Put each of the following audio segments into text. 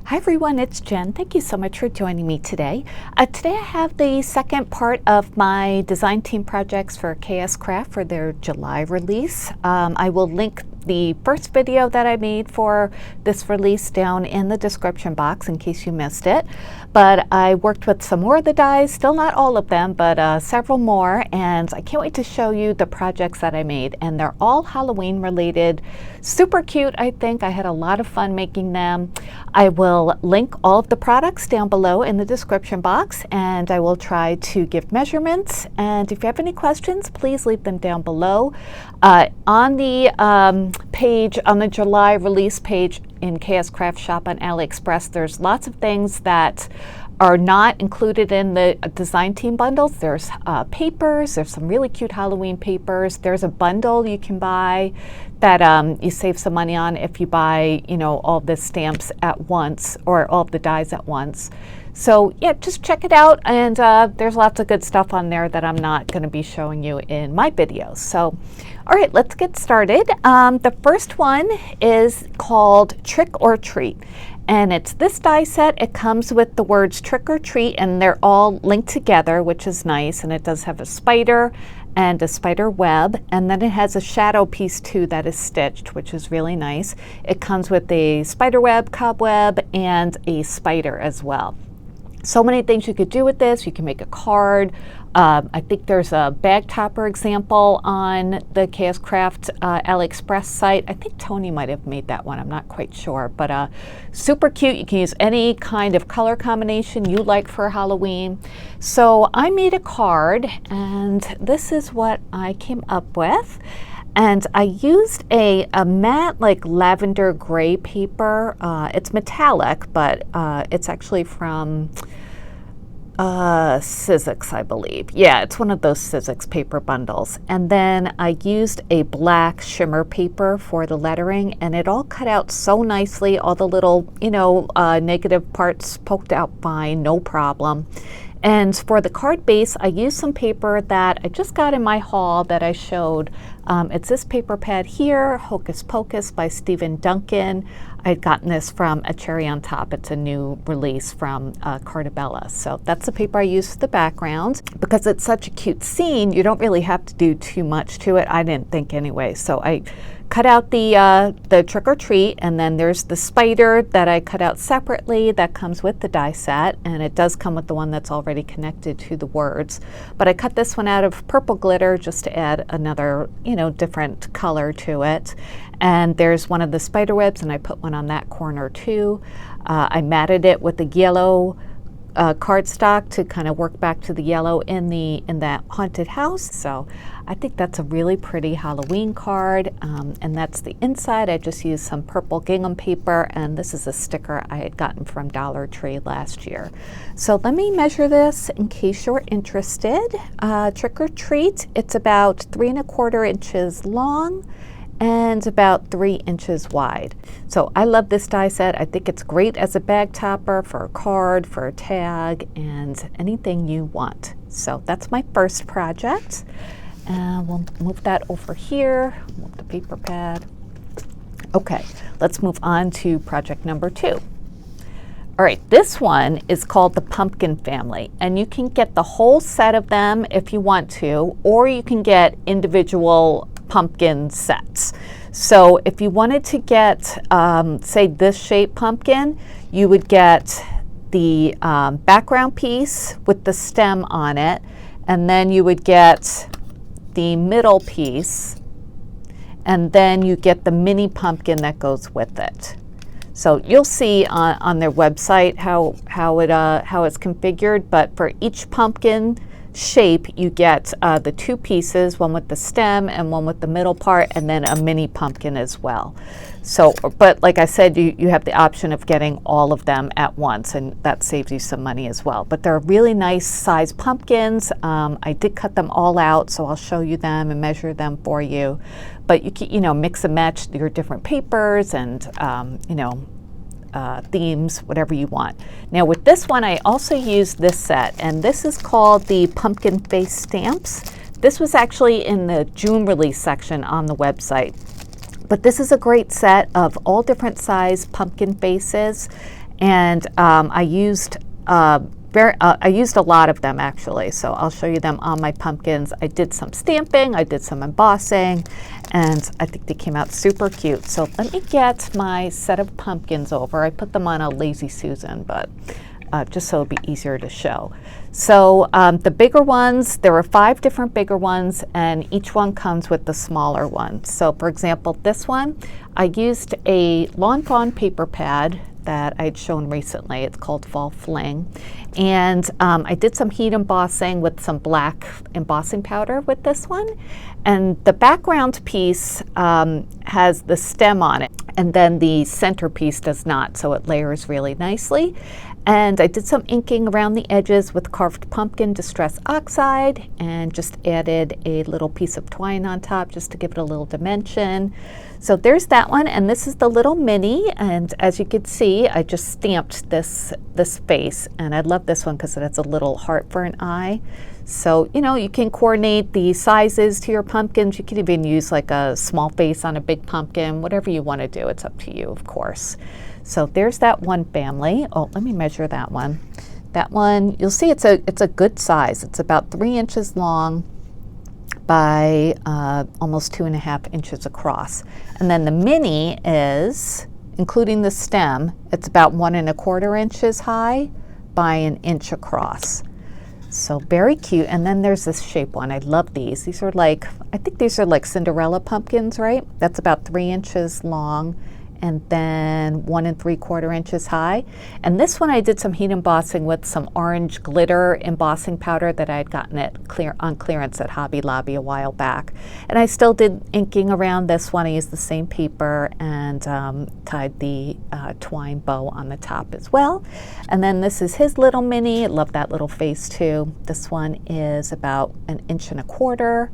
Hi everyone, it's Jen. Thank you so much for joining me today. Today I have the second part of my design team projects for KSCraft for their July release. I will link the first video that I made for this release down in the description box in case you missed it. But I worked with some more of the dies, still not all of them, but several more, and I can't wait to show you the projects that I made. And they're all Halloween related. Super cute, I think. I had a lot of fun making them. I will link all of the products down below in the description box, and I will try to give measurements. And if you have any questions, please leave them down below. On the page, on the July release page in KSCraft shop on AliExpress, there's lots of things that are not included in the design team bundles. There's papers, there's some really cute Halloween papers. There's a bundle you can buy that you save some money on if you buy, all the stamps at once or all of the dies at once. So yeah, just check it out, and there's lots of good stuff on there that I'm not going to be showing you in my videos. So, all right, let's get started. The first one is called Trick or Treat. And it's this die set. It comes with the words trick or treat, and they're all linked together, which is nice. And it does have a spider and a spider web, and then it has a shadow piece too that is stitched, which is really nice. It comes with a spider web, cobweb, and a spider as well. So many things you could do with this. You can make a card. I think there's a bag topper example on the KSCraft AliExpress site. I think Tony might have made that one. I'm not quite sure, but super cute. You can use any kind of color combination you like for Halloween. So I made a card, and this is what I came up with. And I used a matte, like lavender gray paper. It's metallic, but it's actually from Sizzix, I believe. Yeah, it's one of those Sizzix paper bundles. And then I used a black shimmer paper for the lettering, and it all cut out so nicely. All the little, negative parts poked out fine, no problem. And for the card base, I used some paper that I just got in my haul that I showed. It's this paper pad here, Hocus Pocus by Stephen Duncan. I'd gotten this from A Cherry on Top. It's a new release from Cartabella. So that's the paper I used for the background. Because it's such a cute scene, you don't really have to do too much to it. I didn't think anyway. So I cut out the trick or treat, and then there's the spider that I cut out separately that comes with the die set, and it does come with the one that's already connected to the words. But I cut this one out of purple glitter just to add another, different color to it. And there's one of the spider webs, and I put one on that corner too. I matted it with the yellow cardstock to kind of work back to the yellow in that haunted house. So I think that's a really pretty Halloween card, and that's the inside. I just used some purple gingham paper, and this is a sticker I had gotten from Dollar Tree last year. So let me measure this in case you're interested. Trick or Treat, it's about 3 1/4 inches long and about 3 inches wide. So I love this die set. I think it's great as a bag topper, for a card, for a tag, and anything you want. So that's my first project. We'll move that over here, move the paper pad. Okay, let's move on to project number 2. All right, this one is called the Pumpkin Family, and you can get the whole set of them if you want to, or you can get individual pumpkin sets. So if you wanted to get, say, this shape pumpkin, you would get the background piece with the stem on it, and then you would get the middle piece, and then you get the mini pumpkin that goes with it. So you'll see on their website how it's configured, but for each pumpkin shape you get the 2 pieces, one with the stem and one with the middle part, and then a mini pumpkin as well. So, but like I said, you have the option of getting all of them at once, and that saves you some money as well. But they're really nice size pumpkins. I did cut them all out, so I'll show you them and measure them for you. But you can, mix and match your different papers and, themes, whatever you want. Now with this one, I also used this set, and this is called the Pumpkin Face Stamps. This was actually in the June release section on the website. But this is a great set of all different size pumpkin faces, And I used I used a lot of them actually, so I'll show you them on my pumpkins. I did some stamping, I did some embossing, and I think they came out super cute. So let me get my set of pumpkins over. I put them on a Lazy Susan, but just so it'll be easier to show. So the bigger ones, there were 5 different bigger ones, and each one comes with the smaller one. So for example, this one, I used a Lawn Fawn paper pad that I'd shown recently. It's called Fall Fling. And I did some heat embossing with some black embossing powder with this one. And the background piece has the stem on it, and then the centerpiece does not, so it layers really nicely. And I did some inking around the edges with carved pumpkin distress oxide, and just added a little piece of twine on top just to give it a little dimension. So there's that one, and this is the little mini, and as you can see, I just stamped this face, and I love this one because it has a little heart for an eye. So, you know, you can coordinate the sizes to your pumpkins. You can even use like a small face on a big pumpkin, whatever you want to do. It's up to you, of course. So there's that one family. Oh, let me measure that one. That one, you'll see it's a good size. It's about 3 inches long by almost 2.5 inches across. And then the mini is, including the stem, it's about 1.25 inches high by 1 inch across. So very cute. And then there's this shape one. I love these. These are like, I think these are like Cinderella pumpkins, right? That's about 3 inches long and then 1 3/4 inches high. And this one I did some heat embossing with some orange glitter embossing powder that I had gotten on clearance at Hobby Lobby a while back. And I still did inking around this one. I used the same paper and tied the twine bow on the top as well. And then this is his little mini. I love that little face too. This one is about 1.25 inches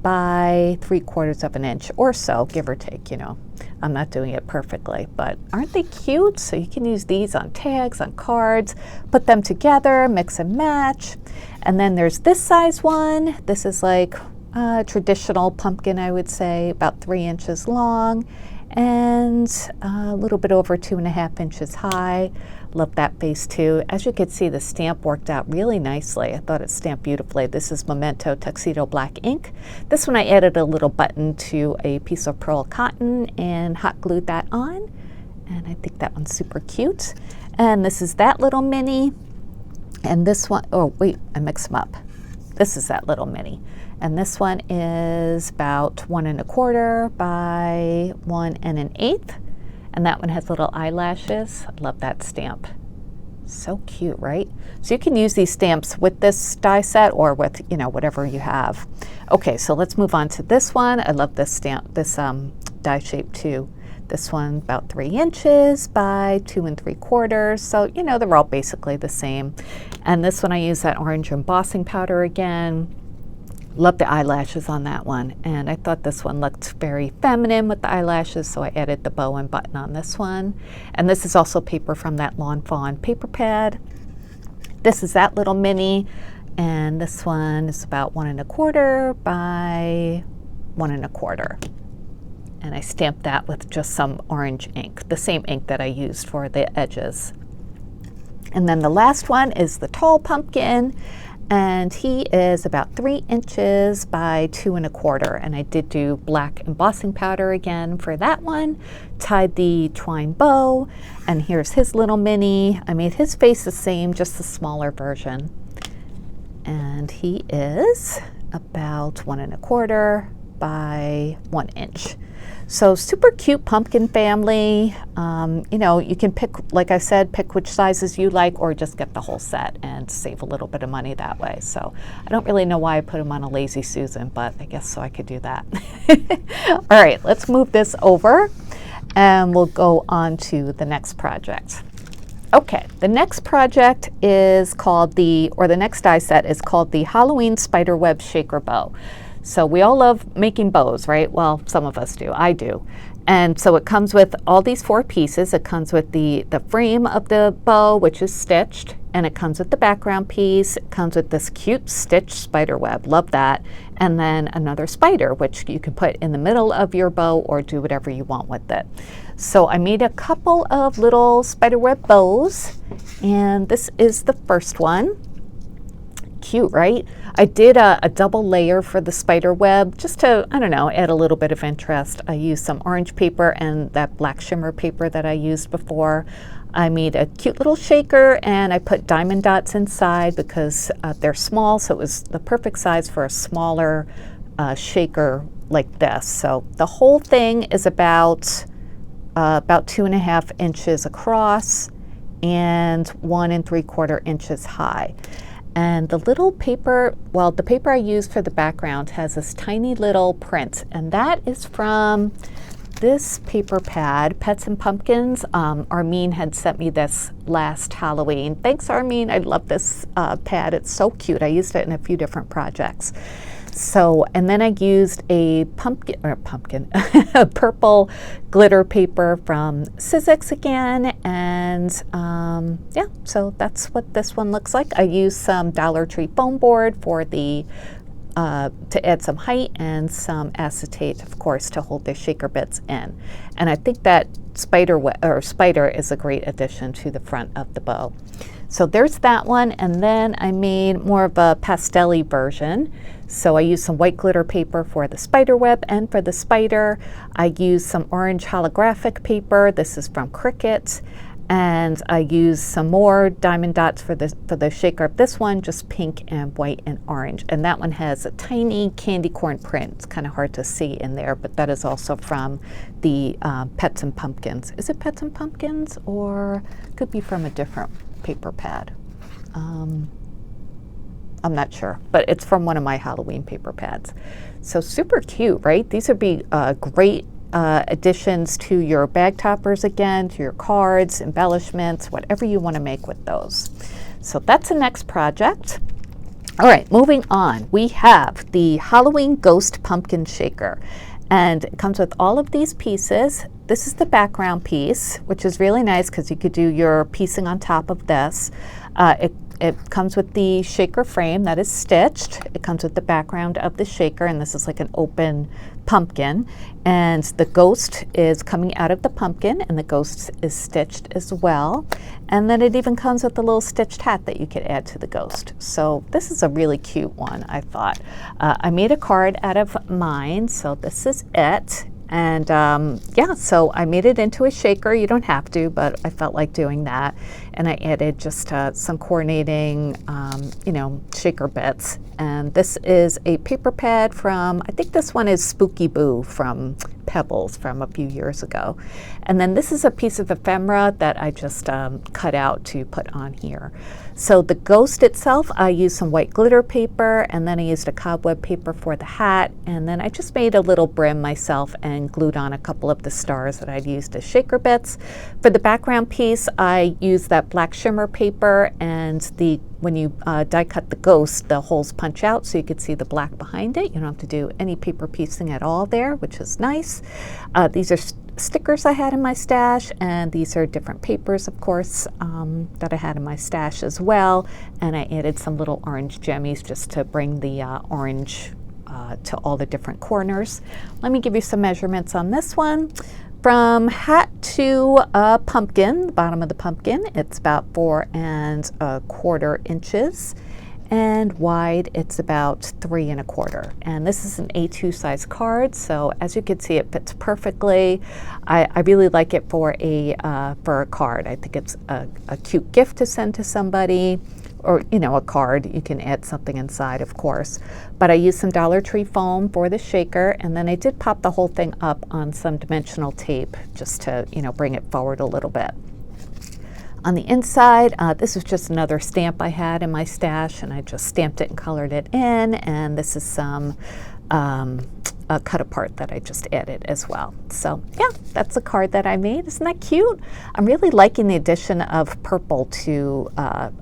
by 3/4 inch or so, give or take, you know. I'm not doing it perfectly, but aren't they cute? So you can use these on tags, on cards, put them together, mix and match. And then there's this size one. This is like a traditional pumpkin, I would say, about 3 inches long and a little bit over 2.5 inches high. Love that face too. As you can see, the stamp worked out really nicely. I thought it stamped beautifully. This is Memento Tuxedo Black ink. This one I added a little button to a piece of pearl cotton and hot glued that on. And I think that one's super cute. And this is that little mini. And this one, oh wait, I mixed them up. This is that little mini. And this one is about 1.25 by 1 1/8. And that one has little eyelashes. I love that stamp. So cute, right? So you can use these stamps with this die set or with, you know, whatever you have. Okay, so let's move on to this one. I love this stamp, this die shape too. This one about 3 inches by 2 3/4. So, you know, they're all basically the same. And this one I use that orange embossing powder again. Love the eyelashes on that one, and I thought this one looked very feminine with the eyelashes, so I added the bow and button on this one. And this is also paper from that Lawn Fawn paper pad. This is that little mini, and this one is about 1.25 by 1.25. And I stamped that with just some orange ink, the same ink that I used for the edges. And then the last one is the tall pumpkin. And he is about 3 inches by 2 1/4. And I did do black embossing powder again for that one. Tied the twine bow. And here's his little mini. I made his face the same, just the smaller version. And he is about 1 1/4 by 1 inch. So super cute pumpkin family. You know, you can pick, like I said, pick which sizes you like or just get the whole set and save a little bit of money that way. So I don't really know why I put them on a Lazy Susan, but I guess so I could do that. All right, let's move this over and we'll go on to the next project. Okay, the next project is called the next die set is called the Halloween Spiderweb Shaker Bow. So we all love making bows, right? Well, some of us do. I do. And so it comes with all these 4 pieces. It comes with the frame of the bow, which is stitched, and it comes with the background piece. It comes with this cute stitched spider web, love that, and then another spider, which you can put in the middle of your bow or do whatever you want with it. So I made a couple of little spider web bows, and this is the first one. Cute, right? I did a double layer for the spider web just to, I don't know, add a little bit of interest. I used some orange paper and that black shimmer paper that I used before. I made a cute little shaker and I put diamond dots inside because they're small, so it was the perfect size for a smaller shaker like this. So the whole thing is about 2.5 inches across and 1 3/4 inches high. And the little paper, well, the paper I used for the background has this tiny little print, and that is from this paper pad, Pets and Pumpkins. Armin had sent me this last Halloween. Thanks, Armin. I love this pad. It's so cute. I used it in a few different projects. So, and then I used a a purple glitter paper from Sizzix again, and yeah, so that's what this one looks like. I used some Dollar Tree foam board for the to add some height and some acetate, of course, to hold the shaker bits in. And I think that spider is a great addition to the front of the bow. So there's that one, and then I made more of a pastel-y version. So I used some white glitter paper for the spider web and for the spider. I used some orange holographic paper. This is from Cricut. And I used some more diamond dots for the shaker of this one, just pink and white and orange. And that one has a tiny candy corn print. It's kind of hard to see in there, but that is also from the Pets and Pumpkins. Is it Pets and Pumpkins, or could be from a different paper pad? I'm not sure, but it's from one of my Halloween paper pads. So super cute, right? These would be great additions to your bag toppers again, to your cards, embellishments, whatever you want to make with those. So that's the next project. All right, moving on. We have the Halloween Ghost Pumpkin Shaker, and it comes with all of these pieces. This is the background piece, which is really nice because you could do your piecing on top of this. It comes with the shaker frame that is stitched. It comes with the background of the shaker, and this is like an open pumpkin. And the ghost is coming out of the pumpkin, and the ghost is stitched as well. And then it even comes with a little stitched hat that you could add to the ghost. So this is a really cute one, I thought. I made a card out of mine, so this is it. And yeah, so I made it into a shaker. You don't have to, but I felt like doing that. And I added just some coordinating, you know, shaker bits. And this is a paper pad from, I think this one is Spooky Boo from Pebbles from a few years ago. And then this is a piece of ephemera that I just cut out to put on here. So the ghost itself, I used some white glitter paper, and then I used a cobweb paper for the hat, and then I just made a little brim myself and glued on a couple of the stars that I'd used as shaker bits. For the background piece, I used that black shimmer paper, and when you die cut the ghost, the holes punch out so you could see the black behind it. You don't have to do any paper piecing at all there, which is nice. These are stickers I had in my stash, and these are different papers, of course, that I had in my stash as well. And I added some little orange gemmies just to bring the orange to all the different corners. Let me give you some measurements on this one. From hat to pumpkin, the bottom of the pumpkin, it's about 4 1/4 inches. And wide, it's about 3 1/4. And this is an A2 size card, so as you can see, it fits perfectly. I really like it for a card. I think it's a cute gift to send to somebody, or you know, a card. You can add something inside, of course. But I used some Dollar Tree foam for the shaker, and then I did pop the whole thing up on some dimensional tape just to, you know, bring it forward a little bit. On the inside, this was just another stamp I had in my stash, and I just stamped it and colored it in. And this is some cut apart that I just added as well. So yeah, that's a card that I made. Isn't that cute? I'm really liking the addition of purple to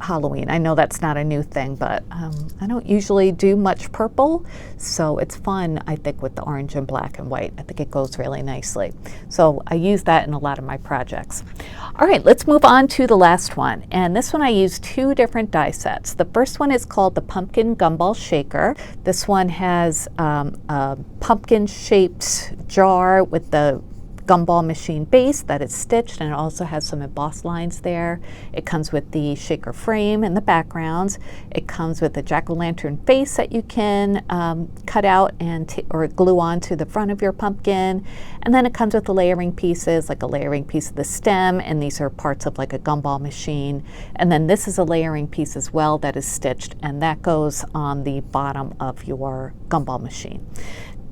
Halloween. I know that's not a new thing, but I don't usually do much purple, so it's fun, I think, with the orange and black and white. I think it goes really nicely. So I use that in a lot of my projects. All right, let's move on to the last one. And this one I used 2 different die sets. The first one is called the Pumpkin Gumball Shaker. This one has a pumpkin-shaped jar with the gumball machine base that is stitched, and it also has some embossed lines there. It comes with the shaker frame and the backgrounds. It comes with a jack-o'-lantern face that you can cut out and or glue onto the front of your pumpkin. And then it comes with the layering pieces, like a layering piece of the stem, and these are parts of like a gumball machine. And then this is a layering piece as well that is stitched, and that goes on the bottom of your gumball machine.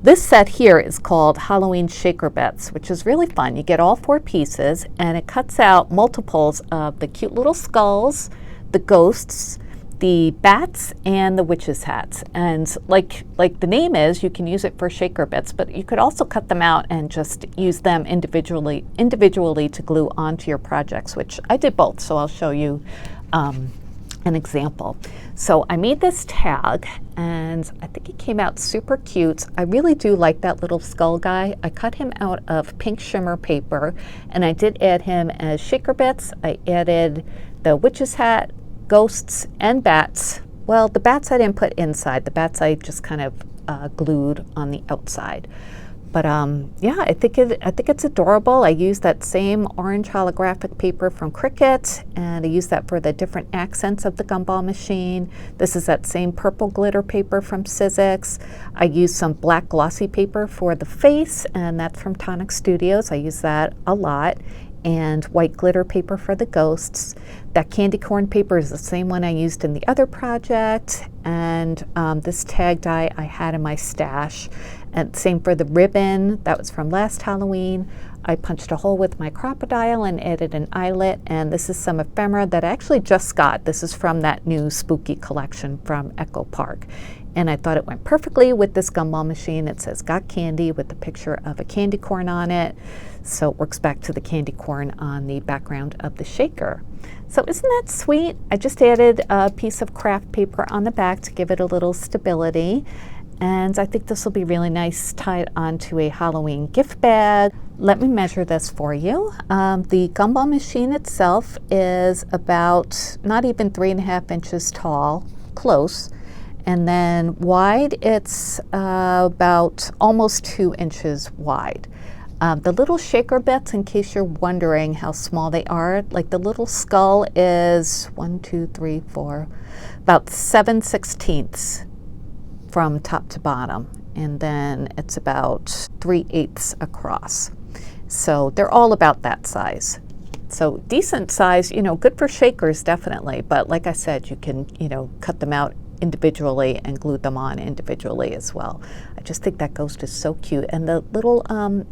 This set here is called Halloween Shaker Bits, which is really fun. You get all 4 pieces, and it cuts out multiples of the cute little skulls, the ghosts, the bats, and the witches' hats. And like the name is, you can use it for shaker bits, but you could also cut them out and just use them individually to glue onto your projects, which I did both, so I'll show you an example. So I made this tag, and I think it came out super cute. I really do like that little skull guy. I cut him out of pink shimmer paper, and I did add him as shaker bits. I added the witch's hat, ghosts, and bats. Well, the bats I didn't put inside. The bats I just kind of glued on the outside. But yeah, I think it's adorable. I used that same orange holographic paper from Cricut, and I used that for the different accents of the gumball machine. This is that same purple glitter paper from Sizzix. I used some black glossy paper for the face, and that's from Tonic Studios. I use that a lot. And white glitter paper for the ghosts. That candy corn paper is the same one I used in the other project, and this tag die I had in my stash. And same for the ribbon, that was from last Halloween. I punched a hole with my crocodile and added an eyelet, and this is some ephemera that I actually just got. This is from that new spooky collection from Echo Park. And I thought it went perfectly with this gumball machine. It says "Got Candy" with the picture of a candy corn on it. So it works back to the candy corn on the background of the shaker. So isn't that sweet? I just added a piece of craft paper on the back to give it a little stability. And I think this will be really nice tied onto a Halloween gift bag. Let me measure this for you. The gumball machine itself is about not even 3.5 inches tall, close. And then wide, it's about almost 2 inches wide. The little shaker bits, in case you're wondering how small they are, like the little skull is about 7/16 from top to bottom. And then it's about 3/8 across. So they're all about that size. So decent size, you know, good for shakers definitely. But like I said, you can, you know, cut them out individually and glue them on individually as well. I just think that ghost is so cute, and the little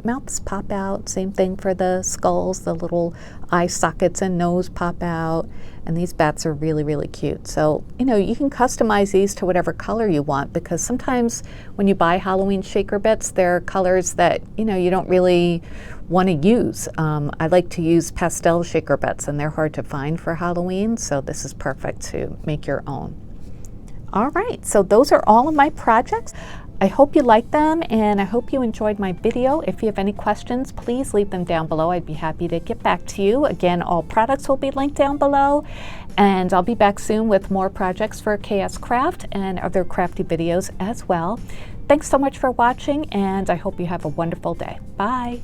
mouths pop out. Same thing for the skulls, the little eye sockets and nose pop out, and these bats are really, really cute. So, you know, you can customize these to whatever color you want, because sometimes when you buy Halloween shaker bits, they're colors that, you know, you don't really want to use. I like to use pastel shaker bits, and they're hard to find for Halloween, so this is perfect to make your own. All right, so those are all of my projects. I hope you liked them, and I hope you enjoyed my video. If you have any questions, please leave them down below. I'd be happy to get back to you. Again, all products will be linked down below, and I'll be back soon with more projects for KSCraft and other crafty videos as well. Thanks so much for watching, and I hope you have a wonderful day. Bye.